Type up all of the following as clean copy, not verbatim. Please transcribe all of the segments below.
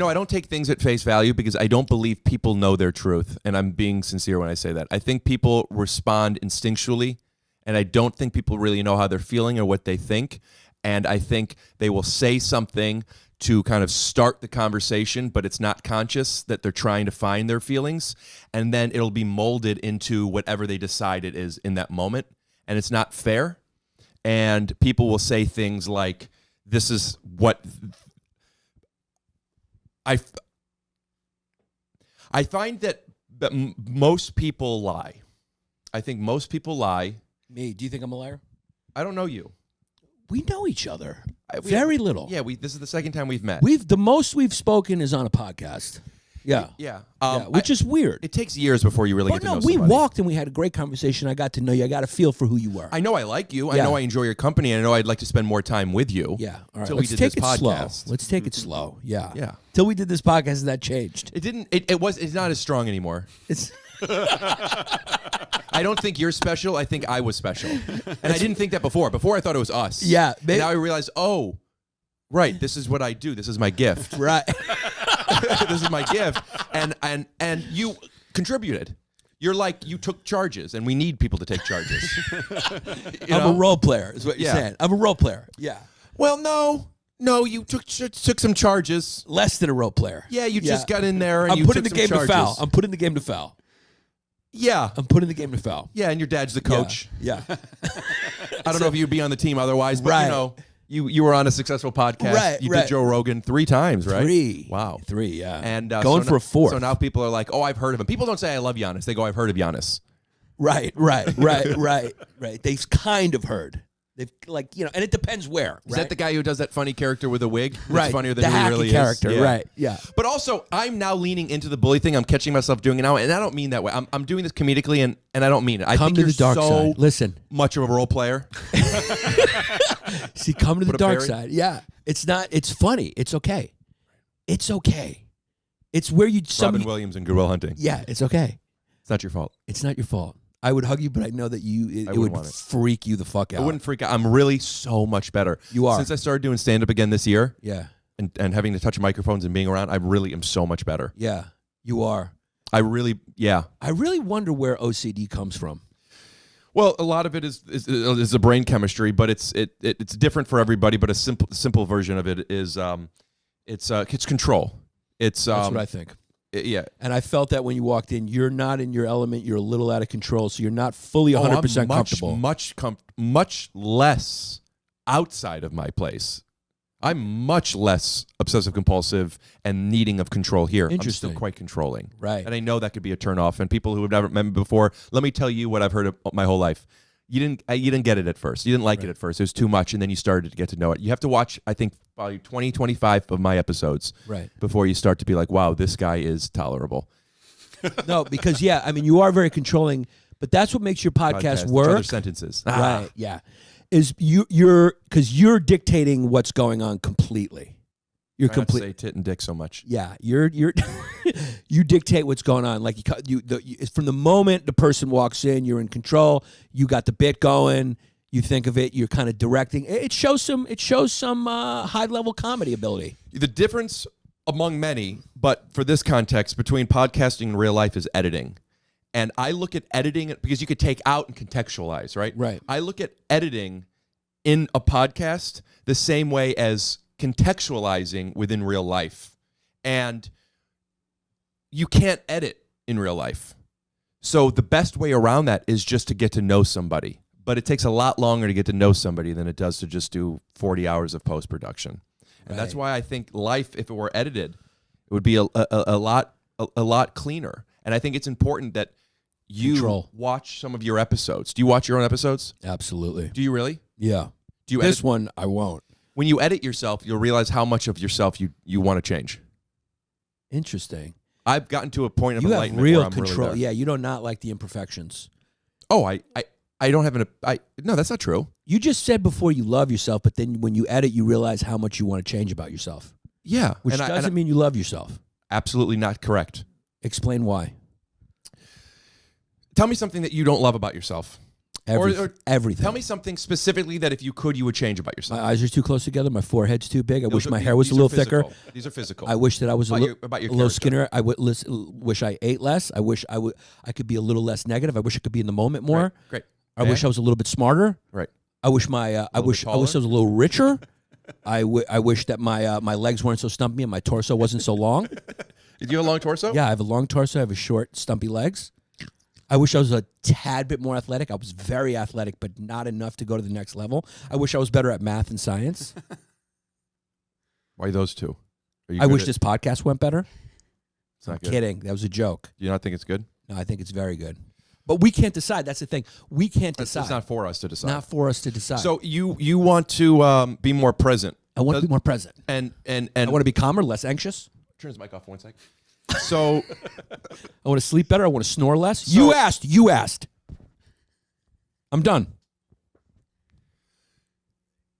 I don't take things at face value because I don't believe people know their truth. And I'm being sincere when I say that. I think people respond instinctually, and I don't think people really know how they're feeling or what they think. And I think they will say something to kind of start the conversation, but it's not conscious that they're trying to find their feelings. And then it'll be molded into whatever they decide it is in that moment. And it's not fair. And people will say things like, this is what I find that most people lie. I think most people lie. Me, do you think I'm a liar? I don't know you. We know each other. Very little. Yeah, this is the second time we've met. The most we've spoken is on a podcast. Yeah. Yeah. Which is weird. It takes years before you really get to know somebody. We walked and we had a great conversation. I got to know you. I got a feel for who you were. I know I like you. I know I enjoy your company. And I know I'd like to spend more time with you. Yeah. All right. Let's take it slow. Let's take it slow. Yeah. Yeah. Till we did this podcast and that changed. It didn't. It's not as strong anymore. It's. I don't think you're special. I think I was special. And I didn't think that before. Before I thought it was us. Yeah. And now I realize, oh, right, this is what I do. This is my gift. Right. This is my gift. And you contributed. You're like, you took charges, and we need people to take charges. I'm a role player, is what you're saying. I'm a role player. Yeah. Well, no, you took some charges. Less than a role player. Yeah, you just got in there and I'm you putting took the game some charges. to foul. I'm putting the game to foul. Yeah. I'm putting the game to foul. Yeah, and your dad's the coach. Yeah. I don't know if you'd be on the team otherwise, but you were on a successful podcast. Right, you did Joe Rogan 3 times, right? 3. Wow. 3, yeah. And going for a 4th. So now people are like, oh, I've heard of him. People don't say I love Yannis. They go, I've heard of Yannis. Right. They've kind of heard. They've and it depends where. Is that the guy who does that funny character with a wig? That's right. funnier than the he really character, is. Yeah. Right. Yeah. But also, I'm now leaning into the bully thing. I'm catching myself doing it now, and I don't mean that way. I'm doing this comedically, and I don't mean it. I think to you're the dark so side. Listen. much of a role player. See, come to the dark side. Yeah. It's not. It's funny. It's okay. It's okay. It's where you. Robin Williams and Good Will Hunting. Yeah. It's okay. It's not your fault. It's not your fault. I would hug you, but I know that it would freak you the fuck out. I wouldn't freak out. I'm really so much better. You are. Since I started doing stand-up again this year. Yeah. And having to touch microphones and being around, I really am so much better. Yeah. You are. I really wonder where OCD comes from. Well, a lot of it is a brain chemistry, but it's different for everybody. But a simple version of it is it's control. That's what I think. Yeah. And I felt that when you walked in, you're not in your element. You're a little out of control, so you're not fully 100% comfortable. Much less outside of my place. I'm much less obsessive compulsive and needing of control here. Interesting. I'm still quite controlling. Right. And I know that could be a turnoff. And people who have never met me before, let me tell you what I've heard my whole life. You didn't get it at first. You didn't like it at first. It was too much, and then you started to get to know it. You have to watch, I think, probably 20, 25 of my episodes before you start to be like, wow, this guy is tolerable. No, because, you are very controlling, but that's what makes your podcast work. Other sentences. Right, yeah. Is you're dictating what's going on completely. You're complete. Say tit and dick so much. Yeah, you're you dictate what's going on. Like from the moment the person walks in, you're in control. You got the bit going. You think of it. You're kind of directing. It shows some high level comedy ability. The difference among many, but for this context, between podcasting and real life is editing. And I look at editing because you could take out and contextualize, right? Right. I look at editing in a podcast the same way as contextualizing within real life. And you can't edit in real life. So the best way around that is just to get to know somebody. But it takes a lot longer to get to know somebody than it does to just do 40 hours of post-production. And that's why I think life, if it were edited, it would be a lot cleaner. And I think it's important that you watch some of your episodes. Do you watch your own episodes? Absolutely. Do you really? Yeah. Do you This one, I won't. When you edit yourself, you'll realize how much of yourself you want to change. Interesting. I've gotten to a point of enlightenment have real where I'm control. Really there. Yeah, you do not like the imperfections. Oh, I don't have no, that's not true. You just said before you love yourself, but then when you edit, you realize how much you want to change about yourself. Yeah. Which doesn't mean you love yourself. Absolutely not Explain why. Tell me something that you don't love about yourself. Everything. Tell me something specifically that if you could, you would change about My yourself. eyes are too close together. My forehead's too big. I wish my hair was a little thicker. These are physical. I wish that I was a little character. skinnier. I wish I ate less. I wish I could be a little less negative. I wish I could be in the moment more. Great. I wish I was a little bit smarter. Right. I wish I wish I was a little richer. I wish that my legs weren't so stumpy and my torso wasn't so long. Do you have a long torso? Yeah, I have a long torso. I have a short, stumpy legs. I wish I was a tad bit more athletic. I was very athletic, but not enough to go to the next level. I wish I was better at math and science. Why those two? I wish this podcast went better. It's not I'm good. kidding. That was a joke. Do you not think it's good? No, I think it's very good. But we can't decide. That's the thing. We can't decide. It's not for us to decide. Not for us to decide. So you want to be more present. I want to be more present. And I want to be calmer, less anxious. turn his mic off for 1 second. So I want to sleep better. I want to snore less. You asked. I'm done.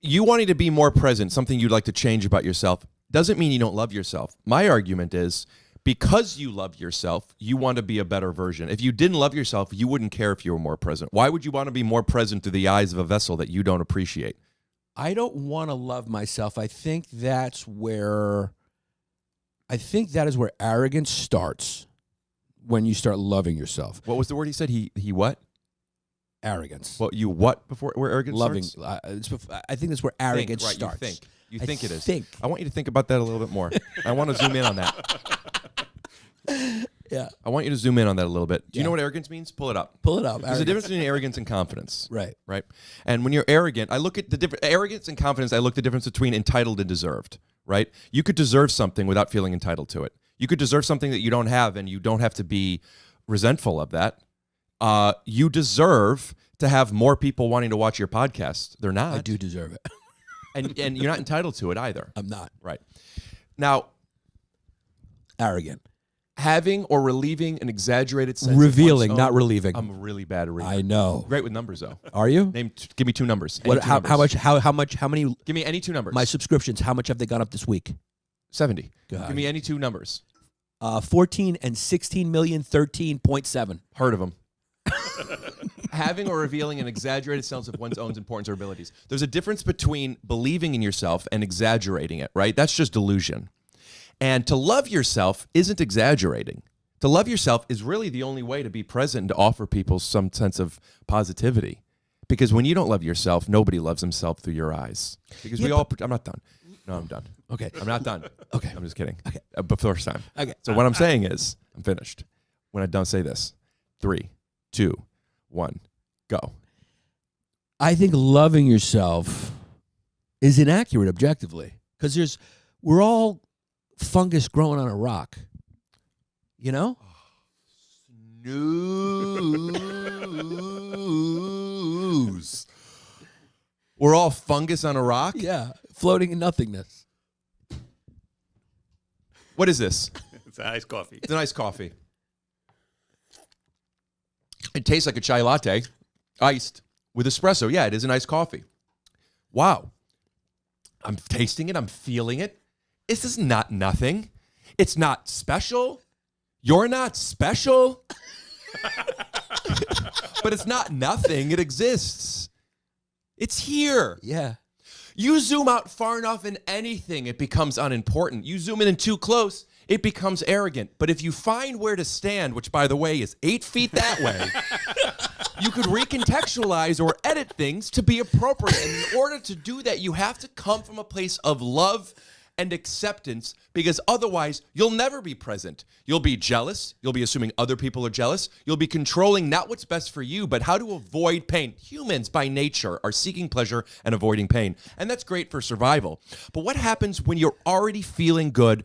You wanting to be more present, something you'd like to change about yourself, doesn't mean you don't love yourself. My argument is because you love yourself, you want to be a better version. If you didn't love yourself, you wouldn't care if you were more present. Why would you want to be more present through the eyes of a vessel that you don't appreciate? I don't want to love myself. I think that is where arrogance starts, when you start loving yourself. What was the word he said? He what? Arrogance. Well, you what before where arrogance Loving. starts? I think that's where arrogance Right, starts. You think it is. Think. I want you to think about that a little bit more. I want to zoom in on that. Yeah. I want you to zoom in on that a little bit. Do you Yeah. know what arrogance means? Pull it up. Pull it up. There's a difference between arrogance and confidence. Right. Right. And when you're arrogant, I look at the difference. Arrogance and confidence, I look at the difference between entitled and deserved. Right. You could deserve something without feeling entitled to it. You could deserve something that you don't have, and you don't have to be resentful of that. You deserve to have more people wanting to watch your podcast. They're not. I do deserve it. And you're not entitled to it either. I'm not. Right. Now, Arrogant. having or relieving an exaggerated sense Revealing, of one's not own- relieving. I'm really bad at reading. I know. Great with numbers though. Are you? Give me two numbers. What? Any two How numbers. much? How many? Give me any two numbers. My subscriptions. How much have they gone up this week? 70. God. Give me any two numbers. 14 and 16 million, 13.7. Heard of them. Having or revealing an exaggerated sense of one's own importance or abilities. There's a difference between believing in yourself and exaggerating it, right? That's just delusion. And to love yourself isn't exaggerating. To love yourself is really the only way to be present and to offer people some sense of positivity. Because when you don't love yourself, nobody loves himself through your eyes. Because I'm not done. No, I'm done. Okay. I'm not done. Okay. I'm just kidding. Okay. But first time. Okay. So what I'm saying is, I'm finished. When I don't say this, 3, 2, 1, go. I think loving yourself is inaccurate objectively, because we're all fungus growing on a rock. You know? News. We're all fungus on a rock? Yeah. Floating in nothingness. What is this? It's an iced coffee. It's an iced coffee. It tastes like a chai latte, iced with espresso. Yeah, it is an iced coffee. Wow. I'm tasting it. I'm feeling it. This is not nothing. It's not special. You're not special. But it's not nothing. It exists. It's here. Yeah. You zoom out far enough in anything, it becomes unimportant. You zoom in too close, it becomes arrogant. But if you find where to stand, which, by the way, is 8 feet that way, you could recontextualize or edit things to be appropriate. And in order to do that, you have to come from a place of love and acceptance, because otherwise you'll never be present. You'll be jealous. You'll be assuming other people are jealous. You'll be controlling not what's best for you, but how to avoid pain. Humans by nature are seeking pleasure and avoiding pain. And that's great for survival. But what happens when you're already feeling good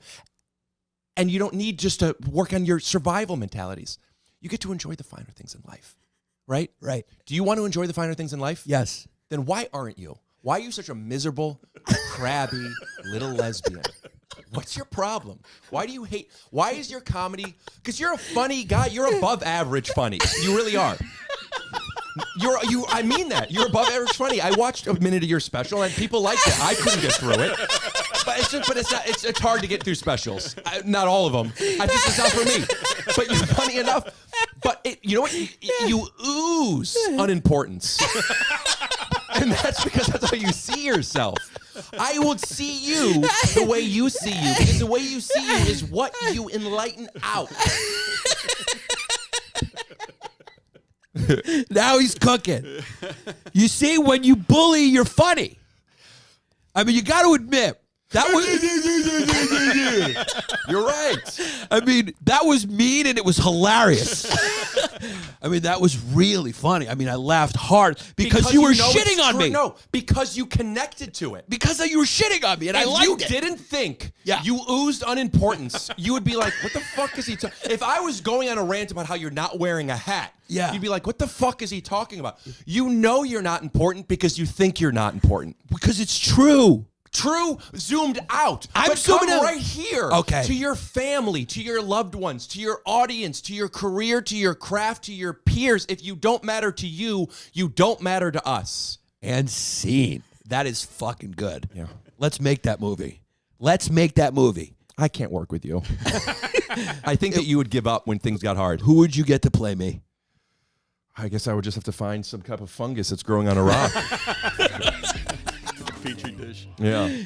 and you don't need just to work on your survival mentalities? You get to enjoy the finer things in life, right? Right. Do you want to enjoy the finer things in life? Yes. Then why aren't you? Why are you such a miserable, crabby little lesbian? What's your problem? Why do you hate? Why is your comedy? Because you're a funny guy. You're above average funny. You really are. I mean that. You're above average funny. I watched a minute of your special and people liked it. I couldn't get through it. It's hard to get through specials. Not all of them. It's not for me. But you're funny enough. But you know what? You ooze unimportance. And that's because that's how you see yourself. I will see you the way you see you, because the way you see you is what you enlighten out. Now he's cooking. You see, when you bully, you're funny. I mean, you got to admit, that was... You're right. I mean, that was mean and it was hilarious. I mean, that was really funny. I mean, I laughed hard because you were shitting on me. No, because you connected to it. Because you were shitting on me and I liked it. If you didn't think Yeah. you oozed unimportance, you would be like, what the fuck is he talking? If I was going on a rant about how you're not wearing a hat, Yeah. you'd be like, what the fuck is he talking about? You know you're not important because you think you're not important. Because it's true. True, zoomed out. I'm but zooming come out. right here. Okay. To your family, to your loved ones, to your audience, to your career, to your craft, to your peers. If you don't matter to you, you don't matter to us. And scene. That is fucking good. Yeah. Let's make that movie. Let's make that movie. I can't work with you. I think that you would give up when things got hard. Who would you get to play me? I guess I would just have to find some type of fungus that's growing on a rock. Petri dish. Yeah.